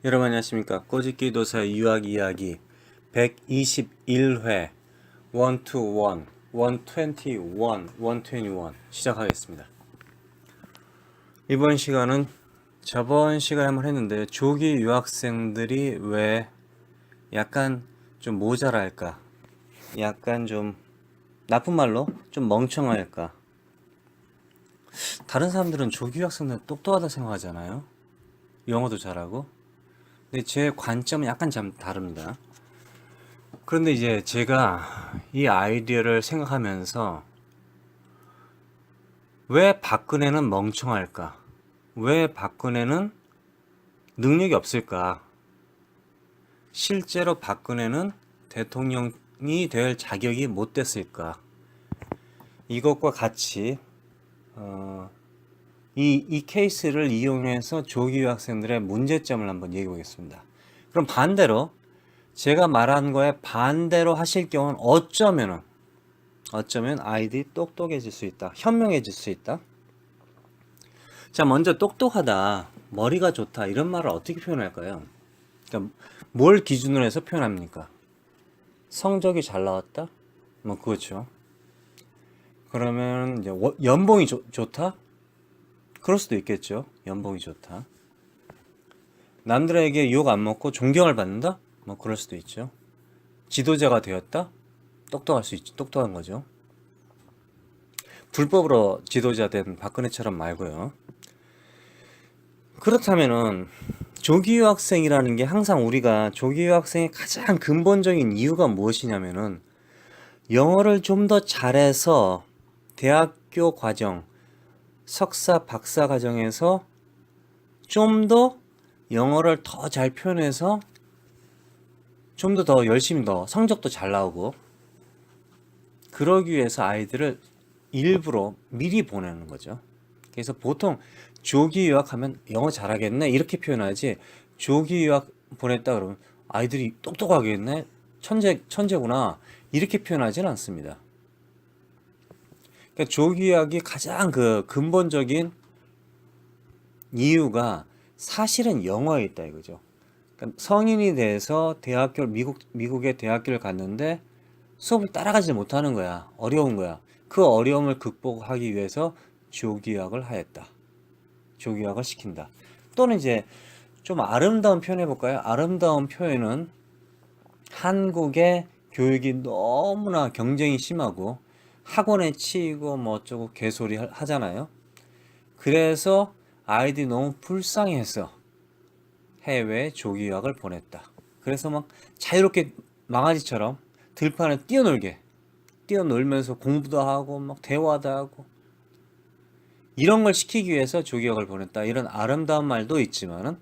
여러분 안녕하십니까. 꼬집기 도사 유학 이야기 121회 121 121 시작하겠습니다. 이번 시간은 저번 시간에 한번 했는데 조기 유학생들이 왜 약간 좀 모자랄까, 약간 좀 나쁜 말로 좀 멍청할까. 다른 사람들은 조기 유학생들 똑똑하다 생각하잖아요. 영어도 잘하고. 근데 제 관점은 약간 좀 다릅니다. 그런데 이제 제가 이 아이디어를 생각하면서 왜 박근혜는 멍청할까? 왜 박근혜는 능력이 없을까? 실제로 박근혜는 대통령이 될 자격이 못 됐을까? 이것과 같이 이 케이스를 이용해서 조기 유학생들의 문제점을 한번 얘기해 보겠습니다. 그럼 반대로 제가 말한 거에 반대로 하실 경우는 어쩌면 아이들이 똑똑해질 수 있다. 현명해질 수 있다. 자, 먼저 똑똑하다, 머리가 좋다 이런 말을 어떻게 표현할까요? 그러니까 뭘 기준으로 해서 표현합니까? 성적이 잘 나왔다? 뭐 그렇죠. 그러면 이제 연봉이 좋다? 그럴 수도 있겠죠. 연봉이 좋다. 남들에게 욕 안 먹고 존경을 받는다? 뭐 그럴 수도 있죠. 지도자가 되었다? 똑똑할 수 있죠. 똑똑한 거죠. 불법으로 지도자 된 박근혜처럼 말고요. 그렇다면은 조기 유학생이라는 게 항상 우리가 조기 유학생의 가장 근본적인 이유가 무엇이냐면은 영어를 좀 더 잘해서 대학교 과정, 석사, 박사 과정에서 좀 더 영어를 더 잘 표현해서 좀 더 열심히 더 성적도 잘 나오고 그러기 위해서 아이들을 일부러 미리 보내는 거죠. 그래서 보통 조기 유학하면 영어 잘하겠네 이렇게 표현하지, 조기 유학 보냈다 그러면 아이들이 똑똑하겠네, 천재구나 이렇게 표현하지는 않습니다. 그러니까 조기 유학이 가장 그 근본적인 이유가 사실은 영어에 있다 이거죠. 그러니까 성인이 돼서 미국의 대학교를 갔는데 수업을 따라가지 못하는 거야. 어려운 거야. 그 어려움을 극복하기 위해서 조기 유학을 하였다. 조기 유학을 시킨다. 또는 이제 좀 아름다운 표현 해볼까요? 아름다운 표현은 한국의 교육이 너무나 경쟁이 심하고 학원에 치이고 뭐 어쩌고 개소리 하잖아요. 그래서 아이들이 너무 불쌍해서 해외에 조기 유학을 보냈다. 그래서 막 자유롭게 망아지처럼 들판에 뛰어놀면서 공부도 하고 막 대화도 하고 이런 걸 시키기 위해서 조기 유학을 보냈다. 이런 아름다운 말도 있지만은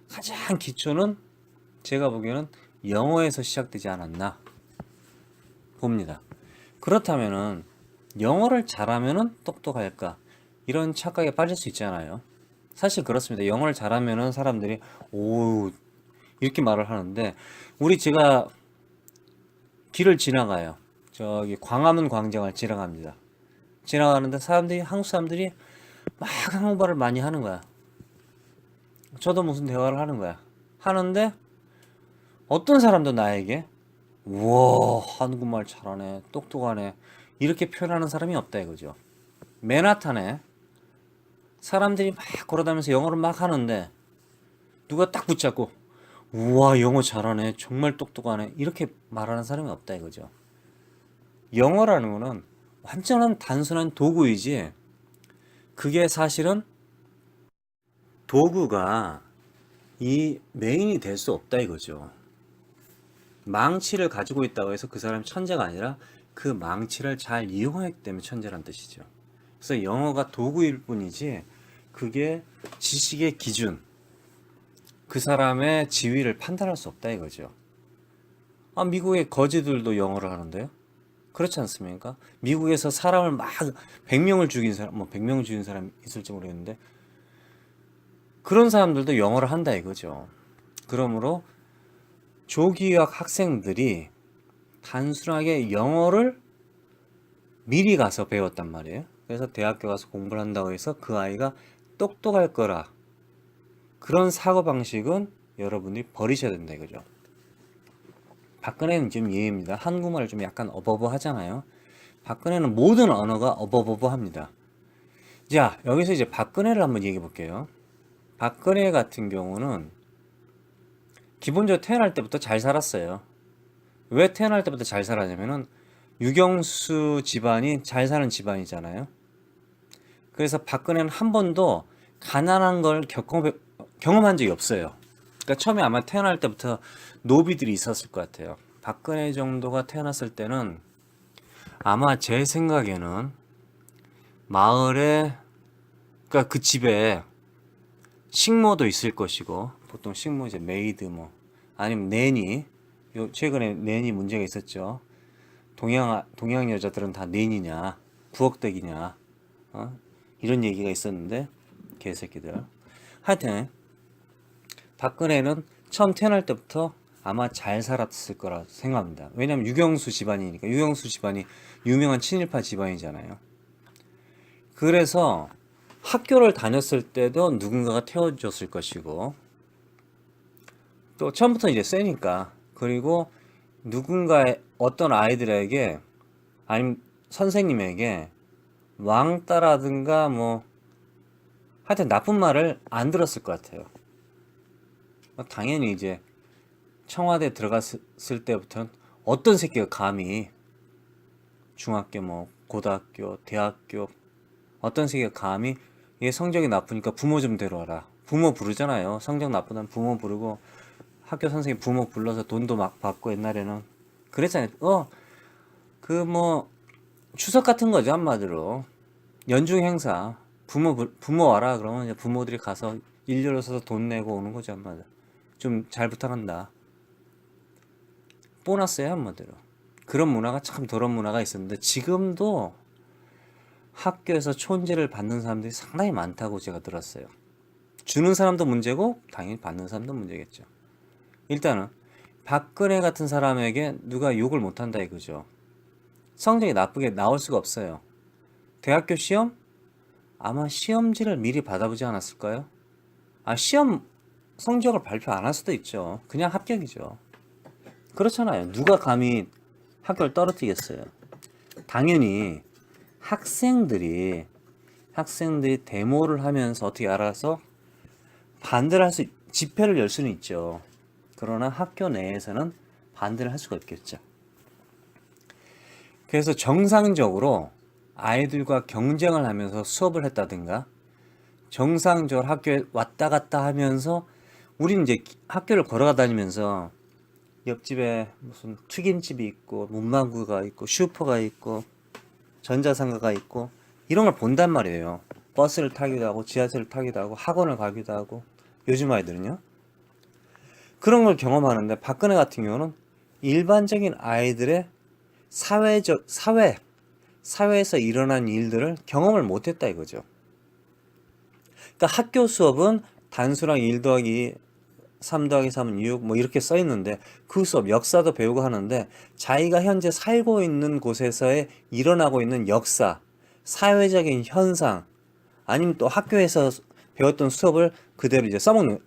가장 기초는 제가 보기에는 영어에서 시작되지 않았나 봅니다. 그렇다면은 영어를 잘하면은 똑똑할까? 이런 착각에 빠질 수 있잖아요. 사실 그렇습니다. 영어를 잘하면은 사람들이 오 이렇게 말을 하는데, 제가 길을 지나가요. 저기 광화문 광장을 지나갑니다. 지나가는데 한국 사람들이 막 한국말을 많이 하는 거야. 저도 무슨 대화를 하는 거야. 하는데 어떤 사람도 나에게 우와 한국말 잘하네, 똑똑하네 이렇게 표현하는 사람이 없다 이거죠. 맨하탄에 사람들이 막 걸어다니면서 영어를 막 하는데 누가 딱 붙잡고 우와 영어 잘하네, 정말 똑똑하네 이렇게 말하는 사람이 없다 이거죠. 영어라는 거는 완전한 단순한 도구이지, 그게 사실은 도구가 이 메인이 될 수 없다 이거죠. 망치를 가지고 있다고 해서 그 사람이 천재가 아니라 그 망치를 잘 이용하기 때문에 천재란 뜻이죠. 그래서 영어가 도구일 뿐이지 그게 지식의 기준, 그 사람의 지위를 판단할 수 없다 이거죠. 미국의 거지들도 영어를 하는데요. 그렇지 않습니까? 미국에서 사람을 막 100명을 죽인 사람, 뭐 100명 죽인 사람 있을지 모르겠는데 그런 사람들도 영어를 한다 이거죠. 그러므로 조기 유학 학생들이 단순하게 영어를 미리 가서 배웠단 말이에요. 그래서 대학교 가서 공부를 한다고 해서 그 아이가 똑똑할 거라, 그런 사고방식은 여러분이 버리셔야 된다 이거죠. 박근혜는 좀 예입니다. 한국말을 좀 약간 어버버 하잖아요. 박근혜는 모든 언어가 어버버버 합니다. 자, 여기서 이제 박근혜를 한번 얘기해 볼게요. 박근혜 같은 경우는 기본적으로 태어날 때부터 잘 살았어요. 왜 태어날 때부터 잘 살았냐면은 유경수 집안이 잘 사는 집안이잖아요. 그래서 박근혜는 한 번도 가난한 걸 경험한 적이 없어요. 그러니까 처음에 아마 태어날 때부터 노비들이 있었을 것 같아요. 박근혜 정도가 태어났을 때는 아마 제 생각에는 마을에, 그러니까 그 집에 식모도 있을 것이고, 보통 식모 이제 메이드 뭐 아니면 내니, 최근에 내니 문제가 있었죠. 동양 여자들은 다 내니냐 부엌댁이냐, 이런 얘기가 있었는데, 개새끼들. 하여튼 박근혜는 처음 태어날 때부터 아마 잘 살았을 거라 생각합니다. 왜냐면 유경수 집안이니까. 유경수 집안이 유명한 친일파 집안이잖아요. 그래서 학교를 다녔을 때도 누군가가 태워줬을 것이고, 또 처음부터 이제 세니까, 그리고 누군가의 어떤 아이들에게 아니면 선생님에게 왕따라든가 뭐 하여튼 나쁜 말을 안 들었을 것 같아요. 당연히 이제 청와대 들어갔을 때부터는 어떤 새끼가 감히 중학교 뭐 고등학교 대학교 어떤 새끼가 감히 얘 성적이 나쁘니까 부모 좀 데려와라, 부모 부르잖아요. 성적 나쁘다면 부모 부르고, 학교 선생님 부모 불러서 돈도 막 받고, 옛날에는 그랬잖아요. 그 뭐 추석 같은 거죠, 한마디로. 연중 행사 부모 와라 그러면 이제 부모들이 가서 일렬로 서서 돈 내고 오는 거죠, 한마디로. 좀 잘 부탁한다, 보너스예요, 한마디로. 그런 문화가 참 더러운 문화가 있었는데, 지금도 학교에서 촌지를 받는 사람들이 상당히 많다고 제가 들었어요. 주는 사람도 문제고 당연히 받는 사람도 문제겠죠. 일단은 박근혜 같은 사람에게 누가 욕을 못한다 이거죠. 성적이 나쁘게 나올 수가 없어요. 대학교 시험? 아마 시험지를 미리 받아보지 않았을까요? 시험 성적을 발표 안 할 수도 있죠. 그냥 합격이죠. 그렇잖아요. 누가 감히 학교를 떨어뜨리겠어요. 당연히 학생들이 데모를 하면서 어떻게 알아서 반대를 집회를 열 수는 있죠. 그러나 학교 내에서는 반대를 할 수가 없겠죠. 그래서 정상적으로 아이들과 경쟁을 하면서 수업을 했다든가, 정상적으로 학교에 왔다 갔다 하면서, 우리는 이제 학교를 걸어가 다니면서 옆집에 무슨 튀김집이 있고 문방구가 있고 슈퍼가 있고 전자상가가 있고 이런 걸 본단 말이에요. 버스를 타기도 하고 지하철을 타기도 하고 학원을 가기도 하고. 요즘 아이들은요 그런 걸 경험하는데, 박근혜 같은 경우는 일반적인 아이들의 사회에서 일어난 일들을 경험을 못했다 이거죠. 그러니까 학교 수업은 단수랑 1 더하기 3 더하기 3은 6 뭐 이렇게 써 있는데, 그 수업 역사도 배우고 하는데, 자기가 현재 살고 있는 곳에서의 일어나고 있는 역사, 사회적인 현상, 아니면 또 학교에서 배웠던 수업을 그대로 이제 써먹는,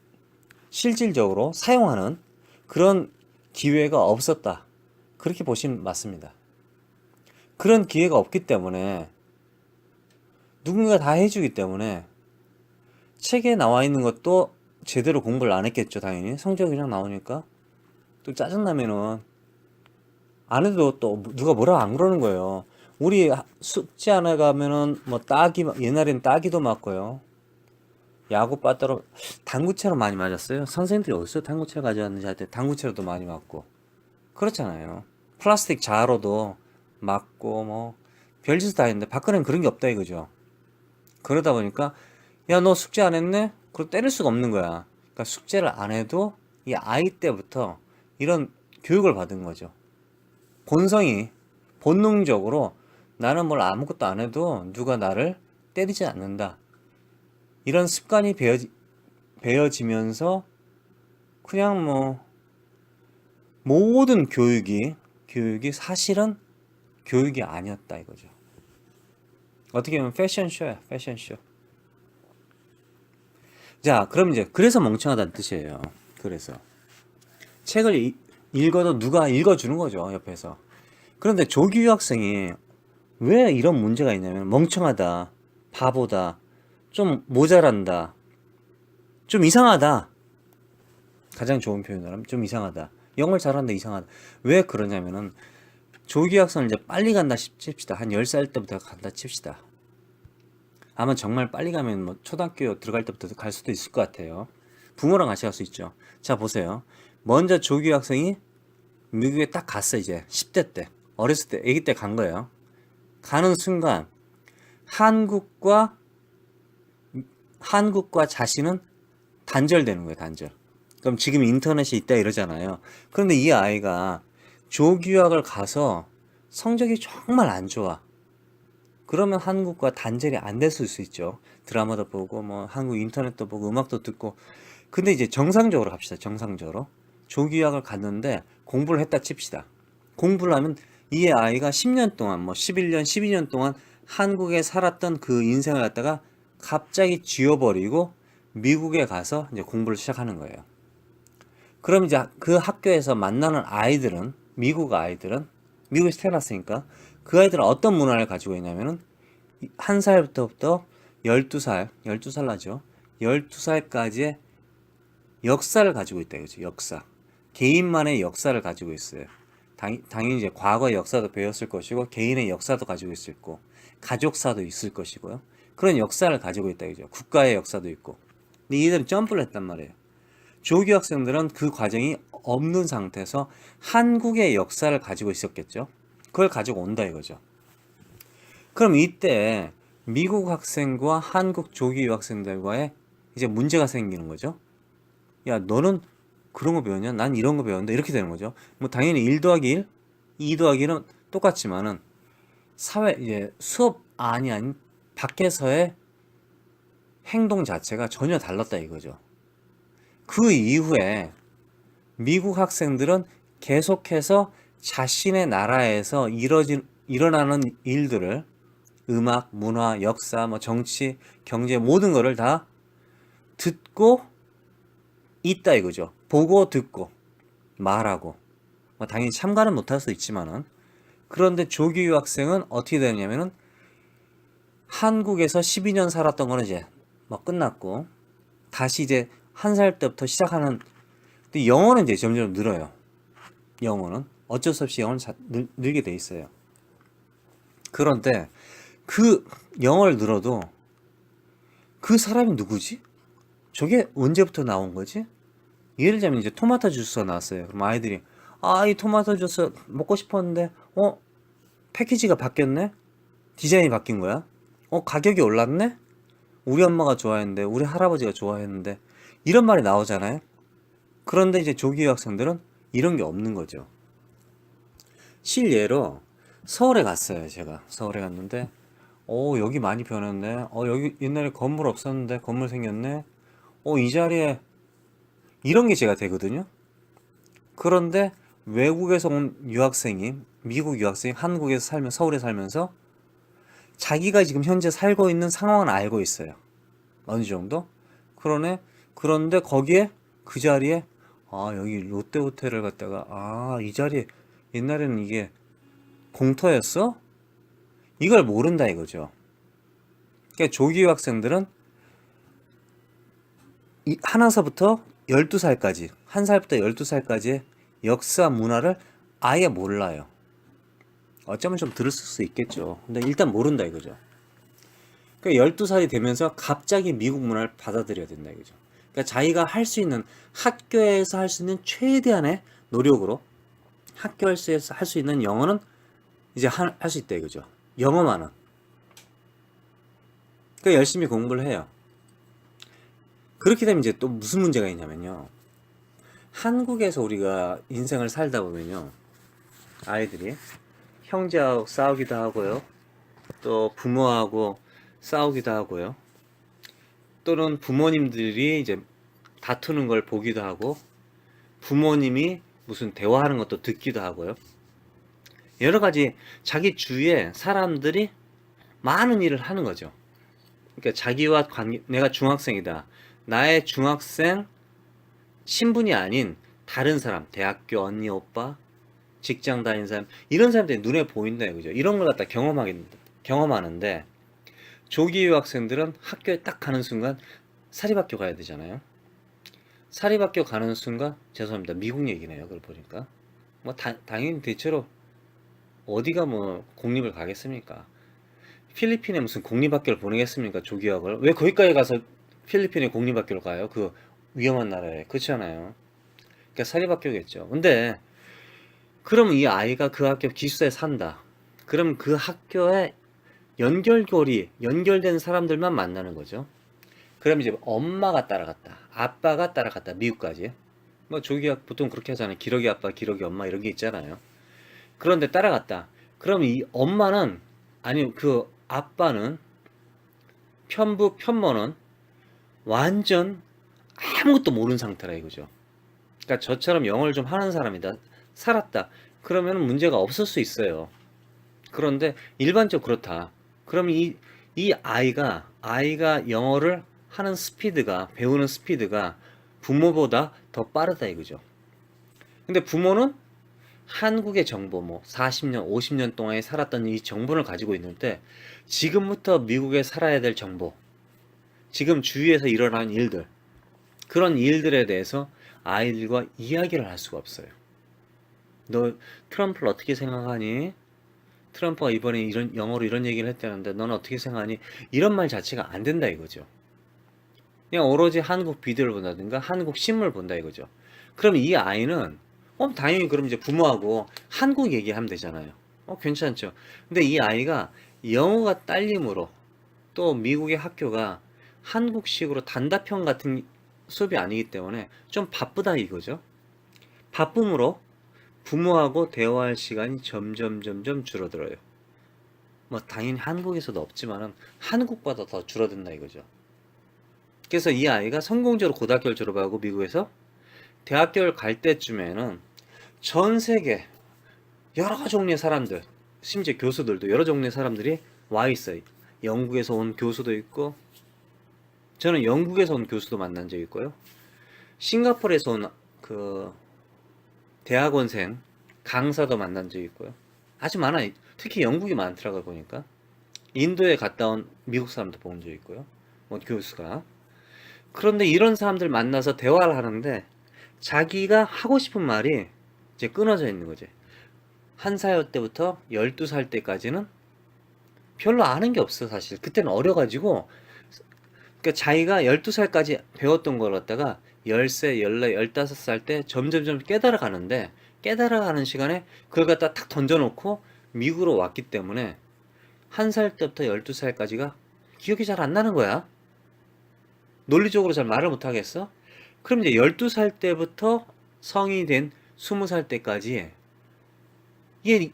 실질적으로 사용하는 그런 기회가 없었다, 그렇게 보시면 맞습니다. 그런 기회가 없기 때문에, 누군가 다 해주기 때문에 책에 나와 있는 것도 제대로 공부를 안 했겠죠. 당연히 성적이 그냥 나오니까. 또 짜증나면은 안 해도 또 누가 뭐라 안 그러는 거예요. 우리 숙제 안 해가면은 뭐 옛날엔 따기도 맞고요. 야구 빠따로 당구채로 많이 맞았어요. 선생님들이 어디서 당구채 가져왔는지 할 때 당구채로도 많이 맞고 그렇잖아요. 플라스틱 자로도 맞고 뭐 별짓 다 했는데, 박근혜는 그런 게 없다 이거죠. 그러다 보니까 야 너 숙제 안 했네? 그럼 때릴 수가 없는 거야. 그러니까 숙제를 안 해도 이 아이 때부터 이런 교육을 받은 거죠. 본능적으로 나는 뭘 아무것도 안 해도 누가 나를 때리지 않는다, 이런 습관이 배어지면서 그냥 뭐 모든 교육이 사실은 교육이 아니었다 이거죠. 어떻게 보면 패션쇼야, 패션쇼. 자, 그럼 이제 그래서 멍청하다는 뜻이에요. 그래서 책을 읽어도 누가 읽어주는 거죠, 옆에서. 그런데 조기 유학생이 왜 이런 문제가 있냐면 멍청하다, 바보다, 좀 모자란다, 좀 이상하다. 가장 좋은 표현으로 하면 좀 이상하다. 영어를 잘하는데 이상하다. 왜 그러냐면은 조기 유학생을 이제 빨리 간다 칩시다. 한 10살 때부터 간다 칩시다. 아마 정말 빨리 가면 뭐 초등학교 들어갈 때부터 갈 수도 있을 것 같아요. 부모랑 같이 갈 수 있죠. 자, 보세요. 먼저 조기 유학생이 미국에 딱 갔어, 이제 10대 때. 어렸을 때, 아기 때 간 거예요. 가는 순간 한국과 자신은 단절되는 거예요, 단절. 그럼 지금 인터넷이 있다 이러잖아요. 그런데 이 아이가 조기 유학을 가서 성적이 정말 안 좋아. 그러면 한국과 단절이 안 됐을 수 있죠. 드라마도 보고 뭐 한국 인터넷도 보고 음악도 듣고. 근데 이제 정상적으로 갑시다. 정상적으로. 조기 유학을 갔는데 공부를 했다 칩시다. 공부를 하면 이 아이가 10년 동안 뭐 11년, 12년 동안 한국에 살았던 그 인생을 갖다가 갑자기 지워버리고 미국에 가서 이제 공부를 시작하는 거예요. 그럼 이제 그 학교에서 만나는 아이들은, 미국에서 태어났으니까 그 아이들은 어떤 문화를 가지고 있냐면은 한 살부터 12살 나죠. 12살까지의 역사를 가지고 있다 이거죠. 역사. 개인만의 역사를 가지고 있어요. 당연히 이제 과거의 역사도 배웠을 것이고 개인의 역사도 가지고 있을 거고 가족사도 있을 것이고요. 그런 역사를 가지고 있다 이거죠. 국가의 역사도 있고. 근데 이들은 점프를 했단 말이에요. 조기 학생들은 그 과정이 없는 상태에서 한국의 역사를 가지고 있었겠죠. 그걸 가지고 온다 이거죠. 그럼 이때 미국 학생과 한국 조기 유학생들과의 이제 문제가 생기는 거죠. 야, 너는 그런 거 배웠냐? 난 이런 거 배웠는데 이렇게 되는 거죠. 뭐 당연히 1 더하기 1, 2 더하기 1은 똑같지만은 이제 수업 아닌 밖에서의 행동 자체가 전혀 달랐다 이거죠. 그 이후에 미국 학생들은 계속해서 자신의 나라에서 일어나는 일들을 음악, 문화, 역사, 뭐 정치, 경제 모든 거를 다 듣고 있다 이거죠. 보고 듣고 말하고 뭐 당연히 참가는 못할 수 있지만은 그런데 조기 유학생은 어떻게 되냐면은 한국에서 12년 살았던 거는 이제 뭐 끝났고 다시 이제 한 살 때부터 시작하는. 근데 영어는 이제 점점 늘어요. 영어는 어쩔 수 없이 영어는 늘게 돼 있어요. 그런데 그 영어를 늘어도 그 사람이 누구지? 저게 언제부터 나온 거지? 예를 들자면 이제 토마토 주스가 나왔어요. 그럼 아이들이 이 토마토 주스 먹고 싶었는데 패키지가 바뀌었네? 디자인이 바뀐 거야? 가격이 올랐네? 우리 엄마가 좋아했는데 우리 할아버지가 좋아했는데 이런 말이 나오잖아요. 그런데 이제 조기 유학생들은 이런 게 없는 거죠. 실예로 서울에 갔어요. 제가 서울에 갔는데 여기 많이 변했네. 여기 옛날에 건물 없었는데 건물 생겼네. 이 자리에 이런 게 제가 되거든요. 그런데 외국에서 온 유학생이, 미국 유학생이 한국에서 서울에 살면서 자기가 지금 현재 살고 있는 상황은 알고 있어요. 어느 정도? 그런데 거기에 그 자리에 여기 롯데호텔을 갔다가 이 자리에 옛날에는 이게 공터였어? 이걸 모른다 이거죠. 그러니까 조기 유학생들은 하나서부터 12살까지, 한 살부터 12살까지의 역사 문화를 아예 몰라요. 어쩌면 좀 들었을 수 있겠죠. 근데 일단 모른다 이거죠. 그러니까 12살이 되면서 갑자기 미국 문화를 받아들여야 된다 이거죠. 그러니까 자기가 할 수 있는, 학교에서 할 수 있는 최대한의 노력으로 학교에서 할 수 있는 영어는 이제 할 수 있다 이거죠. 영어만은. 그러니까 열심히 공부를 해요. 그렇게 되면 이제 또 무슨 문제가 있냐면요. 한국에서 우리가 인생을 살다 보면요. 아이들이 형제하고 싸우기도 하고요. 또 부모하고 싸우기도 하고요. 또는 부모님들이 이제 다투는 걸 보기도 하고 부모님이 무슨 대화하는 것도 듣기도 하고요. 여러 가지 자기 주위에 사람들이 많은 일을 하는 거죠. 그러니까 자기와 내가 중학생이다. 나의 중학생 신분이 아닌 다른 사람, 대학교 언니, 오빠, 직장 다니는 사람, 이런 사람들이 눈에 보인다 이거죠. 이런 걸 갖다 경험하는데, 조기 유학생들은 학교에 딱 가는 순간 사립학교 가야 되잖아요. 사립학교 가는 순간, 죄송합니다. 미국 얘기네요. 그걸 보니까. 뭐, 당연히 대체로 어디가 뭐 공립을 가겠습니까? 필리핀에 무슨 공립학교를 보내겠습니까? 조기 유학을. 왜 거기까지 가서 필리핀에 공립학교를 가요? 그 위험한 나라에. 그렇잖아요. 그러니까 사립학교겠죠. 근데, 그럼 이 아이가 그 학교 기숙사에 산다. 그럼 그 학교에 연결된 사람들만 만나는 거죠. 그럼 이제 엄마가 따라갔다. 아빠가 따라갔다. 미국까지. 뭐 조기학 보통 그렇게 하잖아요. 기러기 아빠, 기러기 엄마 이런 게 있잖아요. 그런데 따라갔다. 그럼 이 엄마는, 아니 그 아빠는, 편부 편모는 완전 아무것도 모르는 상태라 이거죠. 그러니까 저처럼 영어를 좀 하는 사람이다. 살았다. 그러면 문제가 없을 수 있어요. 그런데 일반적으로 그렇다. 그럼 이 아이가 영어를 하는 스피드가, 배우는 스피드가 부모보다 더 빠르다 이거죠. 근데 부모는 한국의 정보, 뭐 40년, 50년 동안에 살았던 이 정보를 가지고 있는데, 지금부터 미국에 살아야 될 정보, 지금 주위에서 일어나는 일들, 그런 일들에 대해서 아이들과 이야기를 할 수가 없어요. 너 트럼프를 어떻게 생각하니? 트럼프가 이번에 이런 영어로 이런 얘기를 했다는데 너는 어떻게 생각하니? 이런 말 자체가 안 된다 이거죠. 그냥 오로지 한국 비디오를 본다든가 한국 신문을 본다 이거죠. 그럼 이 아이는 당연히 그럼 이제 부모하고 한국 얘기하면 되잖아요. 괜찮죠. 근데 이 아이가 영어가 딸림으로, 또 미국의 학교가 한국식으로 단답형 같은 수업이 아니기 때문에 좀 바쁘다 이거죠. 바쁨으로 부모하고 대화할 시간이 점점 줄어들어요. 뭐 당연히 한국에서도 없지만은 한국보다 더 줄어든다 이거죠. 그래서 이 아이가 성공적으로 고등학교를 졸업하고 미국에서 대학교를 갈 때쯤에는 전 세계 여러 종류의 사람들, 심지어 교수들도 여러 종류의 사람들이 와 있어요. 영국에서 온 교수도 있고, 저는 영국에서 온 교수도 만난 적 있고요. 싱가포르에서 온 그 대학원생 강사도 만난 적 있고요. 아주 많아요. 특히 영국이 많더라고요, 보니까. 인도에 갔다 온 미국 사람도 본 적 있고요. 뭐 교수가. 그런데 이런 사람들 만나서 대화를 하는데 자기가 하고 싶은 말이 이제 끊어져 있는 거지. 1살 때부터 12살 때까지는 별로 아는 게 없어, 사실. 그때는 어려가지고. 그러니까 자기가 12살까지 배웠던 걸 갖다가 10세, 14, 15살 때 점점점 깨달아가는데, 깨달아가는 시간에 그걸 갖다 탁 던져놓고 미국으로 왔기 때문에 1살 때부터 12살까지가 기억이 잘 안 나는 거야. 논리적으로 잘 말을 못 하겠어? 그럼 이제 12살 때부터 성인이 된 20살 때까지 이게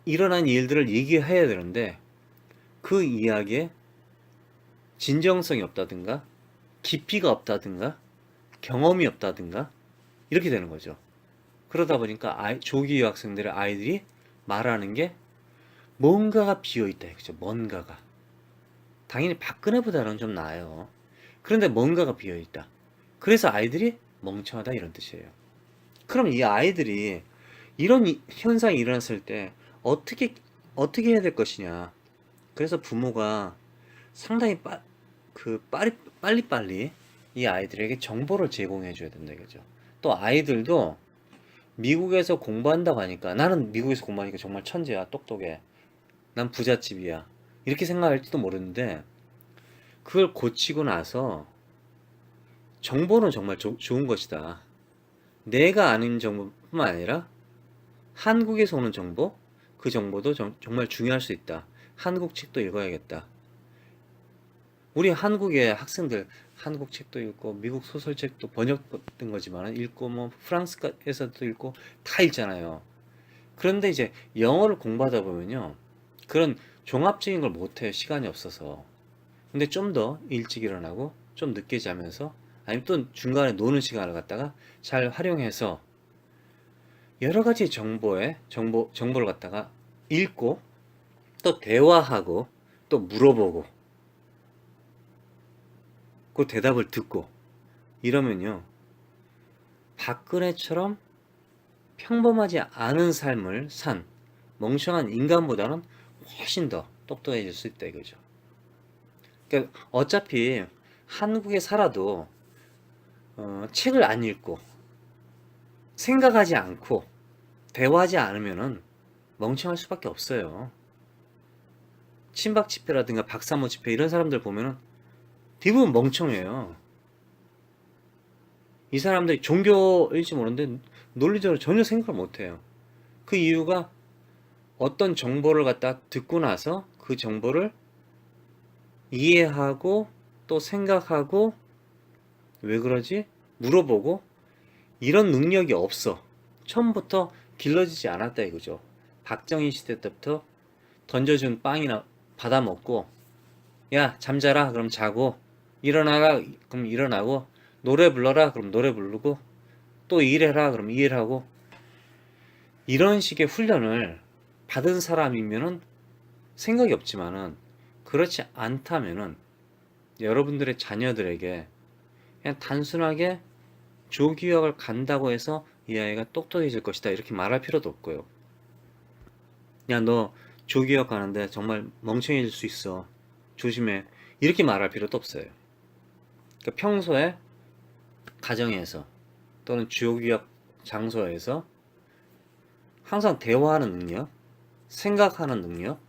일어난 일들을 얘기해야 되는데, 그 이야기에 진정성이 없다든가 깊이가 없다든가 경험이 없다든가 이렇게 되는 거죠. 그러다 보니까 조기 유학생들의 아이들이 말하는 게 뭔가가 비어있다. 그죠? 뭔가가. 당연히 박근혜보다는 좀 나아요. 그런데 뭔가가 비어있다. 그래서 아이들이 멍청하다 이런 뜻이에요. 그럼 이 아이들이 이런 현상이 일어났을 때 어떻게 해야 될 것이냐. 그래서 부모가 상당히 빨리빨리 이 아이들에게 정보를 제공해 줘야 된다 이거죠. 또 아이들도 미국에서 공부한다고 하니까, 나는 미국에서 공부하니까 정말 천재야, 똑똑해, 난 부잣집이야, 이렇게 생각할지도 모르는데, 그걸 고치고 나서 정보는 정말 좋은 것이다. 내가 아는 정보뿐만 아니라 한국에서 오는 정보, 그 정보도 정말 중요할 수 있다. 한국 책도 읽어야겠다. 우리 한국의 학생들 한국 책도 읽고 미국 소설책도 번역된 거지만 읽고, 뭐 프랑스에서도 읽고 다 읽잖아요. 그런데 이제 영어를 공부하다 보면요, 그런 종합적인 걸 못해요. 시간이 없어서. 근데 좀 더 일찍 일어나고 좀 늦게 자면서, 아니면 또 중간에 노는 시간을 갖다가 잘 활용해서 여러 가지 정보를 갖다가 읽고, 또 대화하고, 또 물어보고, 그 대답을 듣고 이러면요, 박근혜처럼 평범하지 않은 삶을 산 멍청한 인간보다는 훨씬 더 똑똑해질 수 있다 이거죠. 그러니까 어차피 한국에 살아도 책을 안 읽고 생각하지 않고 대화하지 않으면은 멍청할 수밖에 없어요. 친박 집회라든가 박사모 집회 이런 사람들 보면은 대부분 멍청해요. 이 사람들이 종교일지 모르는데 논리적으로 전혀 생각을 못해요. 그 이유가 어떤 정보를 갖다 듣고 나서 그 정보를 이해하고 또 생각하고 왜 그러지? 물어보고 이런 능력이 없어. 처음부터 길러지지 않았다 이거죠. 박정희 시대 때부터 던져준 빵이나 받아 먹고 야 잠자라 그럼 자고 일어나라 그럼 일어나고 노래 불러라 그럼 노래 부르고 또 일해라 그럼 일하고 이런 식의 훈련을 받은 사람이면은 생각이 없지만은 그렇지 않다면은 여러분들의 자녀들에게 그냥 단순하게 조기유학을 간다고 해서 이 아이가 똑똑해질 것이다 이렇게 말할 필요도 없고요. 야 너 조기유학 가는데 정말 멍청해질 수 있어 조심해 이렇게 말할 필요도 없어요. 그러니까 평소에 가정에서 또는 조기유학 장소에서 항상 대화하는 능력, 생각하는 능력,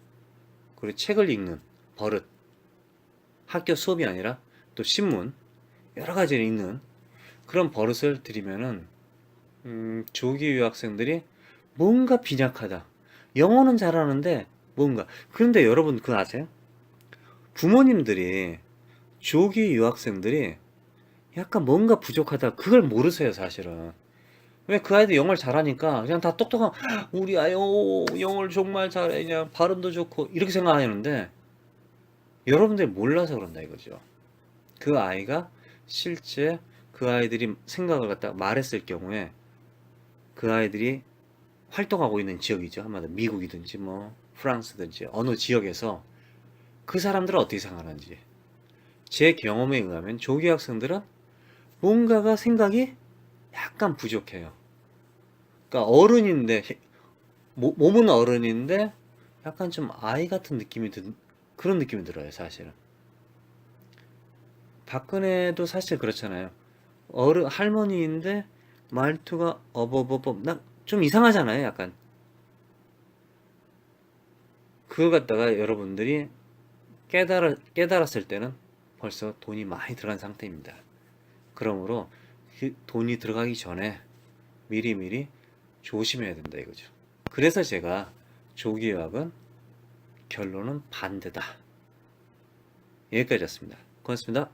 그리고 책을 읽는 버릇, 학교 수업이 아니라 또 신문 여러 가지를 읽는 그런 버릇을 들이면은 조기 유학생들이 뭔가 빈약하다. 영어는 잘하는데 뭔가 그런데 여러분 그거 아세요? 부모님들이 조기 유학생들이 약간 뭔가 부족하다 그걸 모르세요 사실은. 왜 그 아이들 영어를 잘하니까 그냥 다 똑똑한 우리 아이 영어를 정말 잘해 그냥 발음도 좋고 이렇게 생각하는데 여러분들이 몰라서 그런다 이거죠. 그 아이가 실제 그 아이들이 생각을 갖다 말했을 경우에 그 아이들이 활동하고 있는 지역이죠. 한마디로 미국이든지 뭐 프랑스든지 어느 지역에서 그 사람들은 어떻게 생각하는지 제 경험에 의하면 조기 학생들은 뭔가가 생각이 약간 부족해요. 그러니까 어른인데 몸은 어른인데 약간 좀 아이 같은 느낌이 그런 느낌이 들어요 사실은. 박근혜도 사실 그렇잖아요. 어른 할머니인데 말투가 어버버버 좀 이상하잖아요 약간. 그거 갖다가 여러분들이 깨달았을 때는 벌써 돈이 많이 들어간 상태입니다. 그러므로 그 돈이 들어가기 전에 미리미리 조심해야 된다 이거죠. 그래서 제가 조기유학은 결론은 반대다. 여기까지였습니다. 고맙습니다.